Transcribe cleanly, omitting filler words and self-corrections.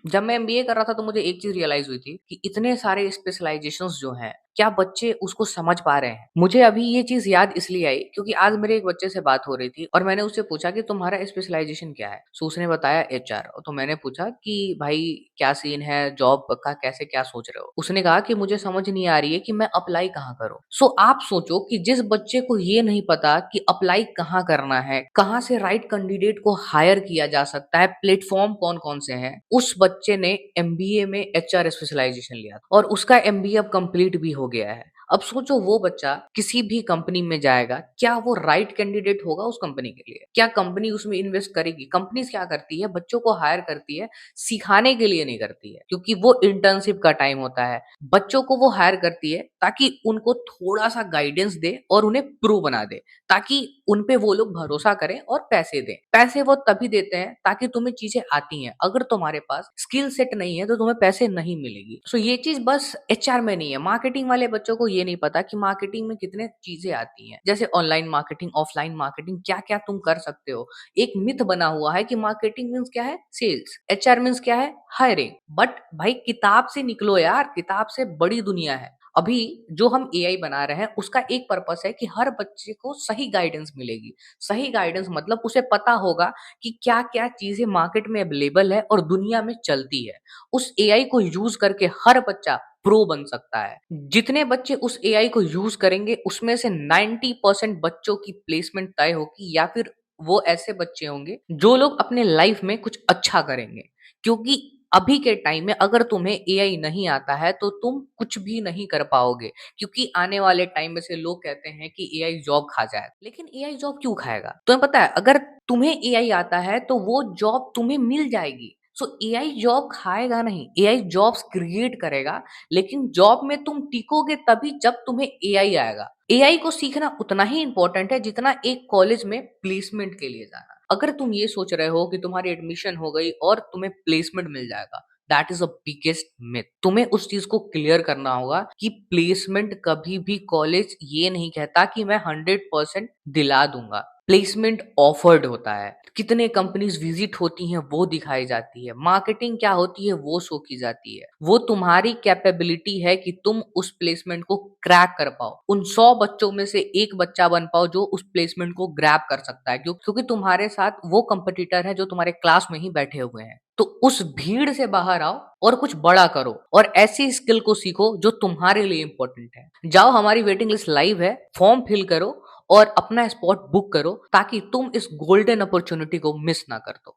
जब मैं एमबीए कर रहा था तो मुझे एक चीज रियलाइज हुई थी कि इतने सारे स्पेशलाइजेशंस जो हैं, क्या बच्चे उसको समझ पा रहे हैं? मुझे अभी ये चीज याद इसलिए आई क्योंकि आज मेरे एक बच्चे से बात हो रही थी और मैंने उससे पूछा कि तुम्हारा स्पेशलाइजेशन क्या है। सो उसने बताया एचआर। तो मैंने पूछा कि भाई क्या सीन है, जॉब का कैसे क्या सोच रहे हो? उसने कहा कि मुझे समझ नहीं आ रही है कि मैं अप्लाई कहाँ करूँ। सो आप सोचो कि जिस बच्चे को ये नहीं पता कि अप्लाई कहाँ करना है, कहाँ से राइट कैंडिडेट को हायर किया जा सकता है, प्लेटफॉर्म कौन कौन से हैं, उस बच्चे ने एमबीए में एचआर स्पेशलाइजेशन लिया और उसका एमबीए अब कंप्लीट भी हो गया है। अब सोचो वो बच्चा किसी भी कंपनी में जाएगा, क्या वो राइट कैंडिडेट होगा उस कंपनी के लिए? क्या कंपनी उसमें इन्वेस्ट करेगी? कंपनी क्या करती है, बच्चों को हायर करती है, सिखाने के लिए नहीं करती है, क्योंकि वो इंटर्नशिप का टाइम होता है। बच्चों को वो हायर करती है ताकि उनको थोड़ा सा गाइडेंस दे और उन्हें प्रो बना दे, ताकि उन पे वो लोग भरोसा करें और पैसे दें। पैसे वो तभी देते हैं ताकि तुम्हें चीजें आती हैं। अगर तुम्हारे पास स्किल सेट नहीं है तो तुम्हें पैसे नहीं मिलेगी। सो ये चीज बस एचआर में नहीं है। मार्केटिंग वाले बच्चों को ये नहीं पता कि मार्केटिंग में कितने चीजें आती हैं, जैसे ऑनलाइन मार्केटिंग, ऑफलाइन मार्केटिंग, क्या क्या तुम कर सकते हो। एक मिथ बना हुआ है कि मार्केटिंग मीन्स क्या है, सेल्स, एचआर मीन्स क्या है, हायरिंग। बट भाई किताब से निकलो यार, किताब से बड़ी दुनिया है। अभी जो हम एआई बना रहे हैं उसका एक पर्पस है कि हर बच्चे को सही गाइडेंस मिलेगी। सही गाइडेंस मतलब उसे पता होगा कि क्या क्या चीजें मार्केट में अवेलेबल है और दुनिया में चलती है। उस एआई को यूज करके हर बच्चा प्रो बन सकता है। जितने बच्चे उस एआई को यूज करेंगे उसमें से 90% बच्चों की प्लेसमेंट तय होगी, या फिर वो ऐसे बच्चे होंगे जो लोग अपने लाइफ में कुछ अच्छा करेंगे। क्योंकि अभी के टाइम में अगर तुम्हें एआई नहीं आता है तो तुम कुछ भी नहीं कर पाओगे, क्योंकि आने वाले टाइम में से लोग कहते हैं कि एआई जॉब खा जाए। लेकिन एआई जॉब क्यों खाएगा? तुम्हें पता है, अगर तुम्हें एआई आता है तो वो जॉब तुम्हें मिल जाएगी। सो एआई जॉब खाएगा नहीं, एआई जॉब्स क्रिएट करेगा। लेकिन जॉब में तुम टिकोगे तभी जब तुम्हें एआई आएगा। एआई को सीखना उतना ही इंपॉर्टेंट है जितना एक कॉलेज में प्लेसमेंट के लिए जाना। अगर तुम ये सोच रहे हो कि तुम्हारी एडमिशन हो गई और तुम्हें प्लेसमेंट मिल जाएगा, that is a biggest myth. तुम्हें उस चीज को क्लियर करना होगा कि प्लेसमेंट कभी भी कॉलेज ये नहीं कहता कि मैं 100% दिला दूंगा। प्लेसमेंट ऑफर्ड होता है, कितने कंपनीज विजिट होती हैं वो दिखाई जाती है, मार्केटिंग क्या होती है वो शो की जाती है। वो तुम्हारी कैपेबिलिटी है कि तुम उस प्लेसमेंट को क्रैक कर पाओ, उन 100 बच्चों में से एक बच्चा बन पाओ जो उस प्लेसमेंट को ग्रैब कर सकता है। क्योंकि तुम्हारे साथ वो कंपटीटर है जो तुम्हारे क्लास में ही बैठे हुए हैं। तो उस भीड़ से बाहर आओ और कुछ बड़ा करो और ऐसी स्किल को सीखो जो तुम्हारे लिए इंपॉर्टेंट है। जाओ, हमारी वेटिंग लिस्ट लाइव है, फॉर्म फिल करो और अपना स्पॉट बुक करो ताकि तुम इस गोल्डन अपॉर्चुनिटी को मिस ना कर दो।